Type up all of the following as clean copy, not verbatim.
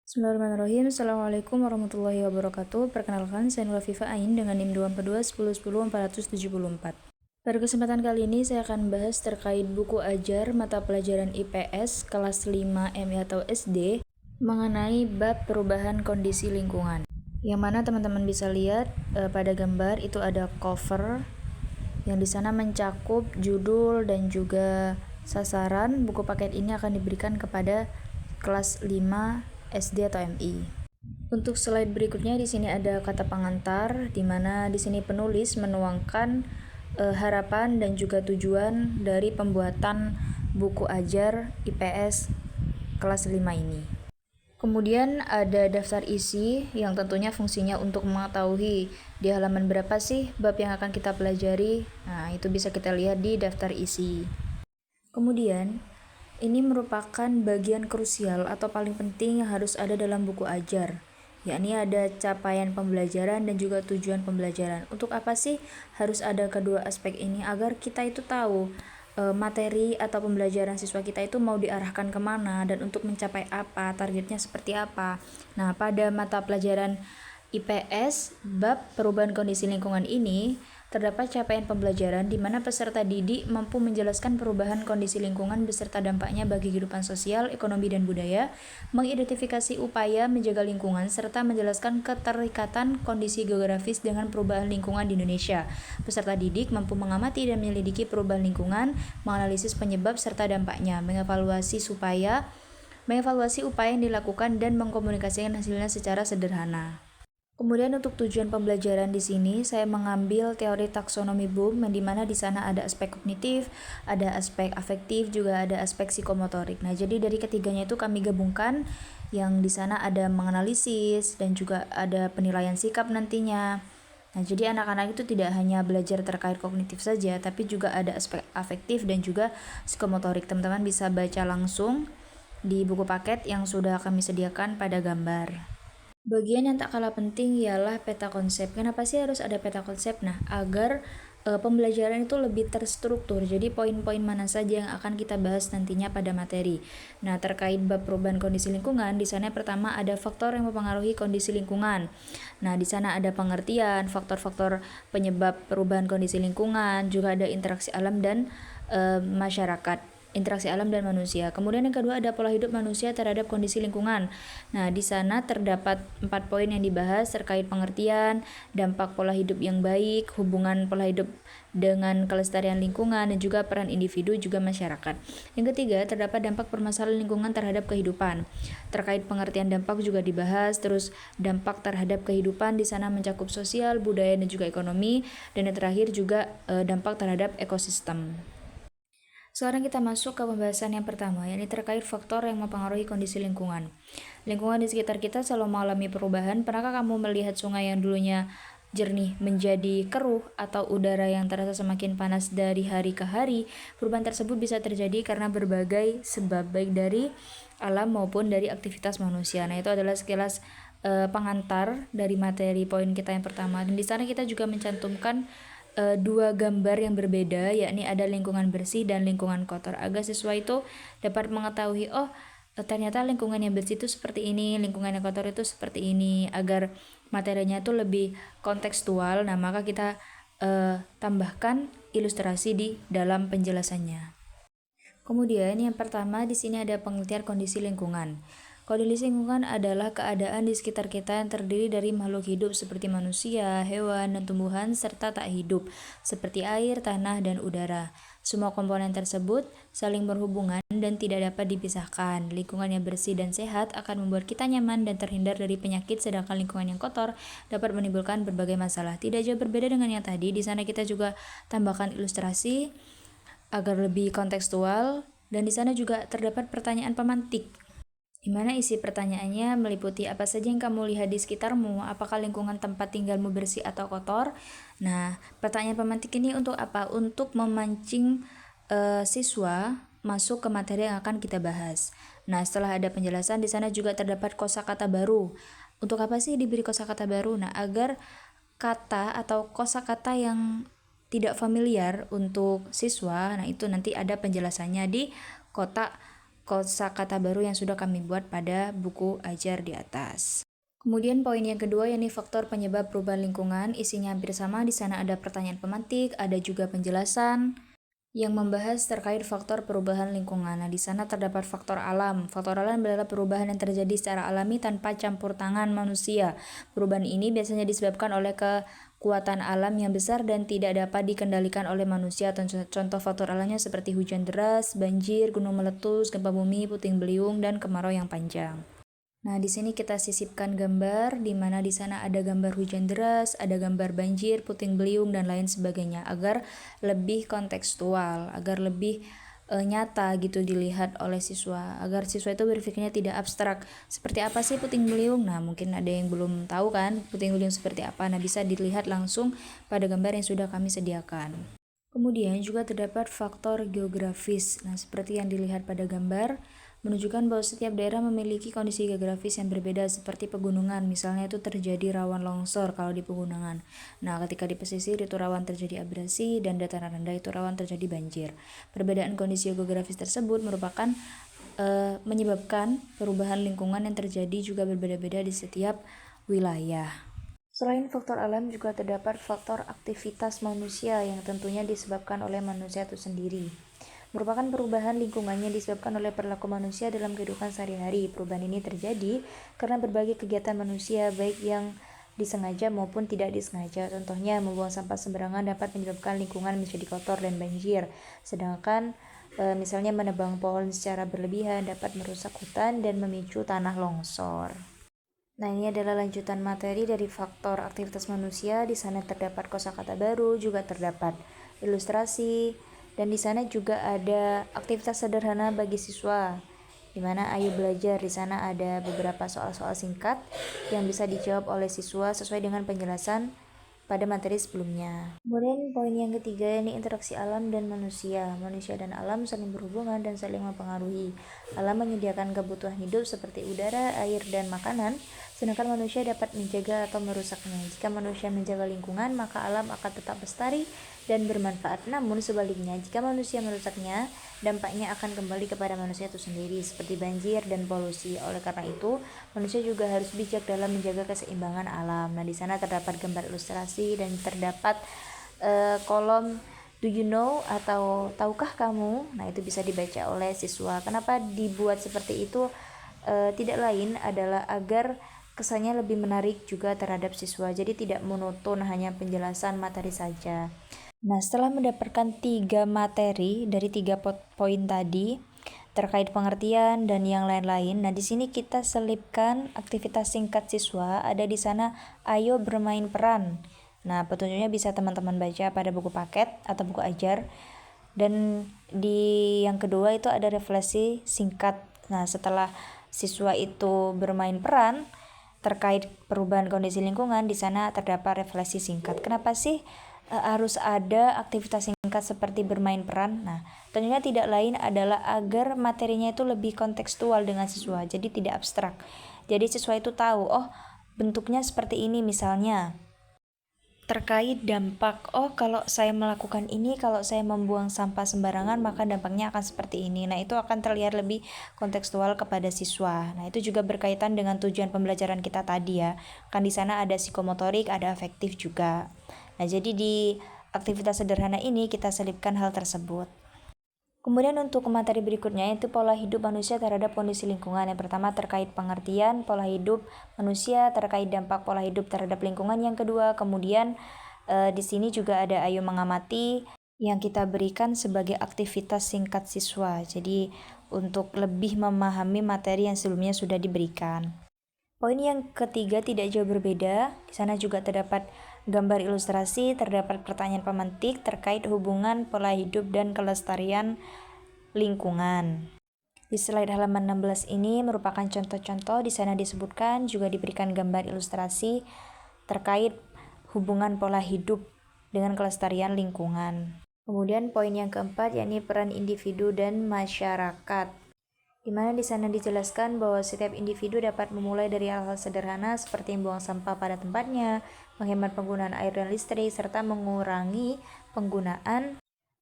Bismillahirrahmanirrahim. Assalamualaikum warahmatullahi wabarakatuh. Perkenalkan, saya Nurul Fifa Ain dengan NIM 242 Pada kesempatan kali ini saya akan bahas terkait buku ajar mata pelajaran IPS kelas 5 MI atau SD mengenai bab perubahan kondisi lingkungan. Yang mana teman-teman bisa lihat pada gambar itu ada cover yang di sana mencakup judul dan juga sasaran. Buku paket ini akan diberikan kepada kelas 5 SD atau MI. Untuk slide berikutnya di sini ada kata pengantar, di mana di sini penulis menuangkan harapan dan juga tujuan dari pembuatan buku ajar IPS kelas 5 ini. Kemudian ada daftar isi yang tentunya fungsinya untuk mengetahui di halaman berapa sih bab yang akan kita pelajari. Nah, itu bisa kita lihat di daftar isi. Kemudian, ini merupakan bagian krusial atau paling penting yang harus ada dalam buku ajar, yakni ada capaian pembelajaran dan juga tujuan pembelajaran. Untuk apa sih harus ada kedua aspek ini? Agar kita itu tahu materi atau pembelajaran siswa kita itu mau diarahkan kemana dan untuk mencapai apa, targetnya seperti apa. Nah, pada mata pelajaran IPS bab perubahan kondisi lingkungan ini terdapat capaian pembelajaran di mana peserta didik mampu menjelaskan perubahan kondisi lingkungan beserta dampaknya bagi kehidupan sosial, ekonomi, dan budaya, mengidentifikasi upaya menjaga lingkungan, serta menjelaskan keterikatan kondisi geografis dengan perubahan lingkungan di Indonesia. Peserta didik mampu mengamati dan menyelidiki perubahan lingkungan, menganalisis penyebab serta dampaknya, mengevaluasi upaya yang dilakukan dan mengkomunikasikan hasilnya secara sederhana. Kemudian untuk tujuan pembelajaran di sini saya mengambil teori taksonomi Bloom yang dimana di sana ada aspek kognitif, ada aspek afektif, juga ada aspek psikomotorik. Nah, jadi dari ketiganya itu kami gabungkan yang di sana ada menganalisis dan juga ada penilaian sikap nantinya. Nah, jadi anak-anak itu tidak hanya belajar terkait kognitif saja, tapi juga ada aspek afektif dan juga psikomotorik. Teman-teman bisa baca langsung di buku paket yang sudah kami sediakan pada gambar. Bagian yang tak kalah penting ialah peta konsep. Kenapa sih harus ada peta konsep? Nah, agar pembelajaran itu lebih terstruktur. Jadi poin-poin mana saja yang akan kita bahas nantinya pada materi. Nah, terkait bab perubahan kondisi lingkungan, di sana pertama ada faktor yang mempengaruhi kondisi lingkungan. Nah, di sana ada pengertian faktor-faktor penyebab perubahan kondisi lingkungan, juga ada interaksi alam dan masyarakat. Interaksi alam dan manusia. Kemudian yang kedua ada pola hidup manusia terhadap kondisi lingkungan. Nah, di sana terdapat 4 poin yang dibahas terkait pengertian, dampak pola hidup yang baik, hubungan pola hidup dengan kelestarian lingkungan, dan juga peran individu juga masyarakat. Yang ketiga, terdapat dampak permasalahan lingkungan terhadap kehidupan. Terkait pengertian dampak juga dibahas, terus dampak terhadap kehidupan di sana mencakup sosial, budaya, dan juga ekonomi, dan yang terakhir juga dampak terhadap ekosistem. Sekarang kita masuk ke pembahasan yang pertama, yakni terkait faktor yang mempengaruhi kondisi lingkungan. Lingkungan di sekitar kita selalu mengalami perubahan. Pernahkah kamu melihat sungai yang dulunya jernih menjadi keruh atau udara yang terasa semakin panas dari hari ke hari? Perubahan tersebut bisa terjadi karena berbagai sebab, baik dari alam maupun dari aktivitas manusia. Nah, itu adalah sekilas pengantar dari materi poin kita yang pertama. Dan di sana kita juga mencantumkan dua gambar yang berbeda, yakni ada lingkungan bersih dan lingkungan kotor, agar siswa itu dapat mengetahui ternyata lingkungan yang bersih itu seperti ini, lingkungan yang kotor itu seperti ini, agar materinya itu lebih kontekstual. Nah, maka kita tambahkan ilustrasi di dalam penjelasannya. Kemudian yang pertama di sini ada pengertian kondisi lingkungan. Kondisi lingkungan adalah keadaan di sekitar kita yang terdiri dari makhluk hidup seperti manusia, hewan, dan tumbuhan, serta tak hidup, seperti air, tanah, dan udara. Semua komponen tersebut saling berhubungan dan tidak dapat dipisahkan. Lingkungan yang bersih dan sehat akan membuat kita nyaman dan terhindar dari penyakit, sedangkan lingkungan yang kotor dapat menimbulkan berbagai masalah. Tidak jauh berbeda dengan yang tadi, di sana kita juga tambahkan ilustrasi agar lebih kontekstual, dan di sana juga terdapat pertanyaan pemantik, di mana isi pertanyaannya meliputi apa saja yang kamu lihat di sekitarmu, apakah lingkungan tempat tinggalmu bersih atau kotor. Nah, pertanyaan pemantik ini untuk apa? Untuk memancing siswa masuk ke materi yang akan kita bahas. Nah, setelah ada penjelasan, di sana juga terdapat kosakata baru. Untuk apa sih diberi kosakata baru? Nah, agar kata atau kosakata yang tidak familiar untuk siswa, nah itu nanti ada penjelasannya di kotak kosakata baru yang sudah kami buat pada buku ajar di atas. Kemudian poin yang kedua yakni faktor penyebab perubahan lingkungan, isinya hampir sama. Di sana ada pertanyaan pemantik, ada juga penjelasan yang membahas terkait faktor perubahan lingkungan. Nah, di sana terdapat faktor alam. Faktor alam adalah perubahan yang terjadi secara alami tanpa campur tangan manusia. Perubahan ini biasanya disebabkan oleh kekuatan alam yang besar dan tidak dapat dikendalikan oleh manusia. Contoh faktor alamnya seperti hujan deras, banjir, gunung meletus, gempa bumi, puting beliung, dan kemarau yang panjang. Nah, di sini kita sisipkan gambar di mana di sana ada gambar hujan deras, ada gambar banjir, puting beliung dan lain sebagainya agar lebih kontekstual, agar lebih nyata gitu dilihat oleh siswa, agar siswa itu berpikirnya tidak abstrak. Seperti apa sih puting beliung? Nah, mungkin ada yang belum tahu kan puting beliung seperti apa. Nah, bisa dilihat langsung pada gambar yang sudah kami sediakan. Kemudian juga terdapat faktor geografis. Nah, seperti yang dilihat pada gambar, menunjukkan bahwa setiap daerah memiliki kondisi geografis yang berbeda seperti pegunungan. Misalnya itu terjadi rawan longsor kalau di pegunungan. Nah, ketika di pesisir itu rawan terjadi abrasi dan dataran rendah itu rawan terjadi banjir. Perbedaan kondisi geografis tersebut merupakan menyebabkan perubahan lingkungan yang terjadi juga berbeda-beda di setiap wilayah. Selain faktor alam juga terdapat faktor aktivitas manusia yang tentunya disebabkan oleh manusia itu sendiri. Merupakan perubahan lingkungannya disebabkan oleh perilaku manusia dalam kehidupan sehari-hari. Perubahan ini terjadi karena berbagai kegiatan manusia baik yang disengaja maupun tidak disengaja. Contohnya membuang sampah sembarangan dapat menyebabkan lingkungan menjadi kotor dan banjir. Sedangkan misalnya menebang pohon secara berlebihan dapat merusak hutan dan memicu tanah longsor. Nah, ini adalah lanjutan materi dari faktor aktivitas manusia. Di sana terdapat kosakata baru, juga terdapat ilustrasi, dan di sana juga ada aktivitas sederhana bagi siswa. Di mana ayo belajar, di sana ada beberapa soal-soal singkat yang bisa dijawab oleh siswa sesuai dengan penjelasan pada materi sebelumnya. Kemudian poin yang ketiga ini interaksi alam dan manusia. Manusia dan alam saling berhubungan dan saling mempengaruhi. Alam menyediakan kebutuhan hidup seperti udara, air, dan makanan, sedangkan manusia dapat menjaga atau merusaknya. Jika manusia menjaga lingkungan, maka alam akan tetap lestari dan bermanfaat. Namun sebaliknya, jika manusia merusaknya, dampaknya akan kembali kepada manusia itu sendiri, seperti banjir dan polusi. Oleh karena itu, manusia juga harus bijak dalam menjaga keseimbangan alam. Nah, di sana terdapat gambar ilustrasi dan terdapat kolom do you know atau tahukah kamu. Nah, itu bisa dibaca oleh siswa. Kenapa dibuat seperti itu? Tidak lain adalah agar kesannya lebih menarik juga terhadap siswa, jadi tidak monoton hanya penjelasan materi saja. Nah, setelah mendapatkan 3 materi dari 3 poin tadi terkait pengertian dan yang lain-lain, nah di sini kita selipkan aktivitas singkat siswa. Ada di sana ayo bermain peran. Nah, petunjuknya bisa teman-teman baca pada buku paket atau buku ajar. Dan di yang kedua itu ada refleksi singkat. Nah, setelah siswa itu bermain peran terkait perubahan kondisi lingkungan, di sana terdapat refleksi singkat. Kenapa sih harus ada aktivitas singkat seperti bermain peran? Nah, tentunya tidak lain adalah agar materinya itu lebih kontekstual dengan siswa, jadi tidak abstrak. Jadi siswa itu tahu, oh bentuknya seperti ini misalnya. Terkait dampak, oh kalau saya melakukan ini, kalau saya membuang sampah sembarangan maka dampaknya akan seperti ini. Nah, itu akan terlihat lebih kontekstual kepada siswa. Nah, itu juga berkaitan dengan tujuan pembelajaran kita tadi ya. Kan di sana ada psikomotorik, ada afektif juga. Nah, jadi di aktivitas sederhana ini kita selipkan hal tersebut. Kemudian untuk materi berikutnya yaitu pola hidup manusia terhadap kondisi lingkungan. Yang pertama terkait pengertian pola hidup manusia, terkait dampak pola hidup terhadap lingkungan. Yang kedua, kemudian di sini juga ada ayo mengamati yang kita berikan sebagai aktivitas singkat siswa. Jadi untuk lebih memahami materi yang sebelumnya sudah diberikan. Poin yang ketiga tidak jauh berbeda. Di sana juga terdapat gambar ilustrasi, terdapat pertanyaan pemantik terkait hubungan pola hidup dan kelestarian lingkungan. Di slide halaman 16 ini merupakan contoh-contoh. Di sana disebutkan juga diberikan gambar ilustrasi terkait hubungan pola hidup dengan kelestarian lingkungan. Kemudian poin yang keempat yakni peran individu dan masyarakat, di mana di sana dijelaskan bahwa setiap individu dapat memulai dari hal-hal sederhana seperti membuang sampah pada tempatnya, menghemat penggunaan air dan listrik, serta mengurangi penggunaan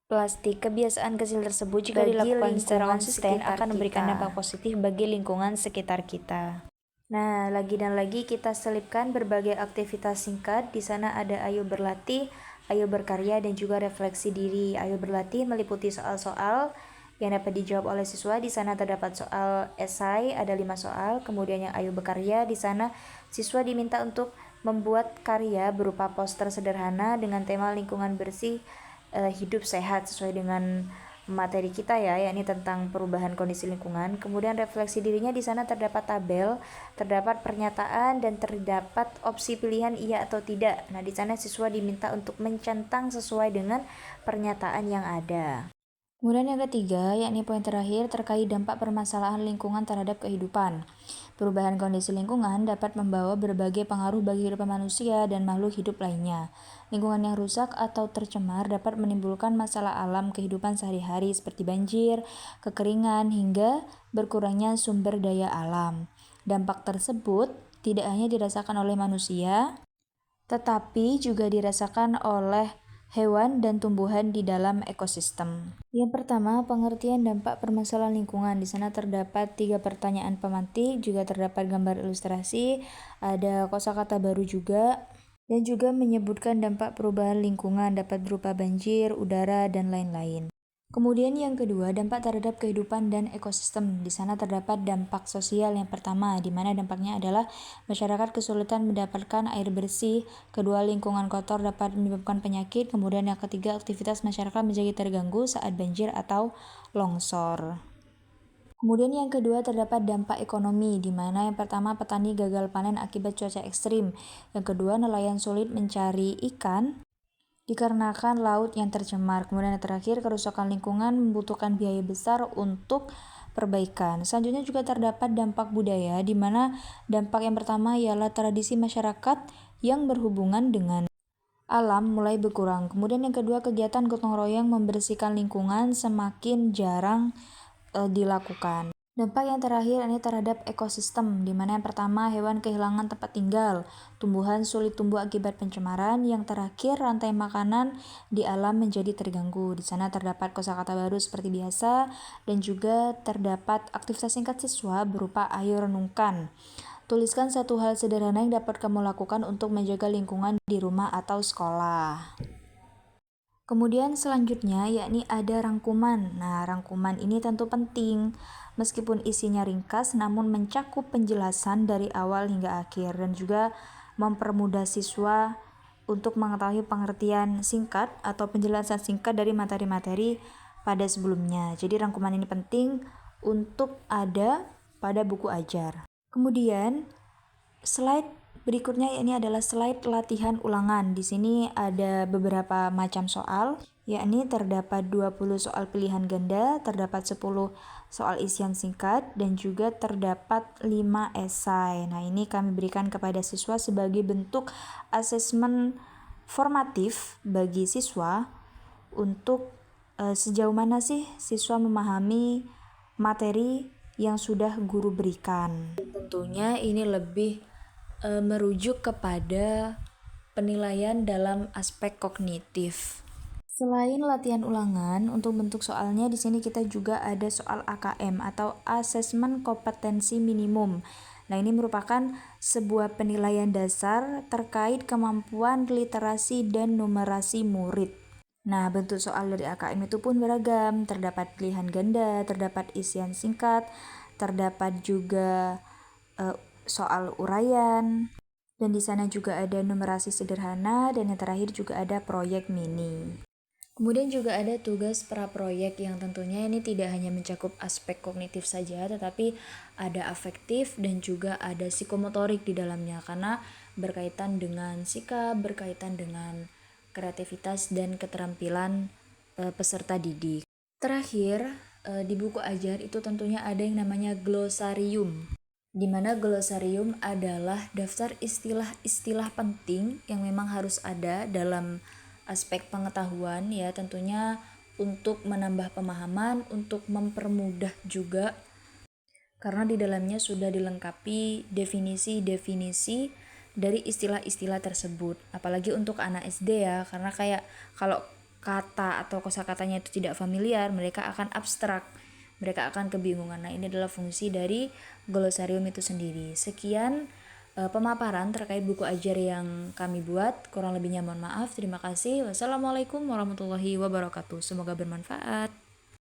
plastik. Kebiasaan kecil tersebut jika dilakukan secara konsisten akan memberikan dampak positif bagi lingkungan sekitar kita. Nah, lagi dan lagi kita selipkan berbagai aktivitas singkat. Di sana ada ayo berlatih, ayo berkarya, dan juga refleksi diri. Ayo berlatih meliputi soal-soal yang dapat dijawab oleh siswa. Di sana terdapat soal esai, ada 5 soal. Kemudian yang ayo berkarya, di sana siswa diminta untuk membuat karya berupa poster sederhana dengan tema lingkungan bersih, hidup sehat sesuai dengan materi kita ya, yakni tentang perubahan kondisi lingkungan. Kemudian refleksi dirinya, di sana terdapat tabel, terdapat pernyataan, dan terdapat opsi pilihan iya atau tidak. Nah, di sana siswa diminta untuk mencentang sesuai dengan pernyataan yang ada. Kemudian yang ketiga, yakni poin terakhir terkait dampak permasalahan lingkungan terhadap kehidupan. Perubahan kondisi lingkungan dapat membawa berbagai pengaruh bagi kehidupan manusia dan makhluk hidup lainnya. Lingkungan yang rusak atau tercemar dapat menimbulkan masalah alam kehidupan sehari-hari seperti banjir, kekeringan, hingga berkurangnya sumber daya alam. Dampak tersebut tidak hanya dirasakan oleh manusia, tetapi juga dirasakan oleh hewan dan tumbuhan di dalam ekosistem. Yang pertama, pengertian dampak permasalahan lingkungan. Di sana terdapat 3 pertanyaan pemantik, juga terdapat gambar ilustrasi, ada kosakata baru juga, dan juga menyebutkan dampak perubahan lingkungan dapat berupa banjir, udara, dan lain-lain. Kemudian yang kedua, dampak terhadap kehidupan dan ekosistem. Di sana terdapat dampak sosial yang pertama, di mana dampaknya adalah masyarakat kesulitan mendapatkan air bersih, kedua lingkungan kotor dapat menyebabkan penyakit, kemudian yang ketiga aktivitas masyarakat menjadi terganggu saat banjir atau longsor. Kemudian yang kedua terdapat dampak ekonomi, di mana yang pertama petani gagal panen akibat cuaca ekstrim, yang kedua nelayan sulit mencari ikan dikarenakan laut yang tercemar. Kemudian yang terakhir, kerusakan lingkungan membutuhkan biaya besar untuk perbaikan. Selanjutnya juga terdapat dampak budaya, di mana dampak yang pertama ialah tradisi masyarakat yang berhubungan dengan alam mulai berkurang. Kemudian yang kedua, kegiatan gotong royong membersihkan lingkungan semakin jarang dilakukan. Dampak yang terakhir ini terhadap ekosistem, di mana yang pertama hewan kehilangan tempat tinggal, tumbuhan sulit tumbuh akibat pencemaran, yang terakhir rantai makanan di alam menjadi terganggu. Di sana terdapat kosakata baru seperti biasa, dan juga terdapat aktivitas singkat siswa berupa ayo renungkan. Tuliskan satu hal sederhana yang dapat kamu lakukan untuk menjaga lingkungan di rumah atau sekolah. Kemudian selanjutnya yakni ada rangkuman. Nah, rangkuman ini tentu penting. Meskipun isinya ringkas namun mencakup penjelasan dari awal hingga akhir dan juga mempermudah siswa untuk mengetahui pengertian singkat atau penjelasan singkat dari materi-materi pada sebelumnya. Jadi rangkuman ini penting untuk ada pada buku ajar. Kemudian slide berikutnya ini adalah slide latihan ulangan. Di sini ada beberapa macam soal, yakni terdapat 20 soal pilihan ganda, terdapat 10 soal isian singkat, dan juga terdapat 5 esai. Nah, ini kami berikan kepada siswa sebagai bentuk asesmen formatif bagi siswa untuk sejauh mana sih siswa memahami materi yang sudah guru berikan. Tentunya ini lebih merujuk kepada penilaian dalam aspek kognitif. Selain latihan ulangan, untuk bentuk soalnya di sini kita juga ada soal AKM atau asesmen kompetensi minimum. Nah, ini merupakan sebuah penilaian dasar terkait kemampuan literasi dan numerasi murid. Nah, bentuk soal dari AKM itu pun beragam, terdapat pilihan ganda, terdapat isian singkat, terdapat juga soal uraian, dan di sana juga ada numerasi sederhana, dan yang terakhir juga ada proyek mini. Kemudian juga ada tugas praproyek yang tentunya ini tidak hanya mencakup aspek kognitif saja, tetapi ada afektif dan juga ada psikomotorik di dalamnya karena berkaitan dengan sikap, berkaitan dengan kreativitas dan keterampilan peserta didik. Terakhir, di buku ajar itu tentunya ada yang namanya glosarium, di mana glosarium adalah daftar istilah-istilah penting yang memang harus ada dalam aspek pengetahuan ya, tentunya untuk menambah pemahaman, untuk mempermudah juga karena di dalamnya sudah dilengkapi definisi-definisi dari istilah-istilah tersebut. Apalagi untuk anak SD ya, karena kayak kalau kata atau kosakatanya itu tidak familiar, mereka akan abstrak, mereka akan kebingungan. Nah, ini adalah fungsi dari glosarium itu sendiri. Sekian pemaparan terkait buku ajar yang kami buat. Kurang lebihnya mohon maaf. Terima kasih. Wassalamualaikum warahmatullahi wabarakatuh. Semoga bermanfaat.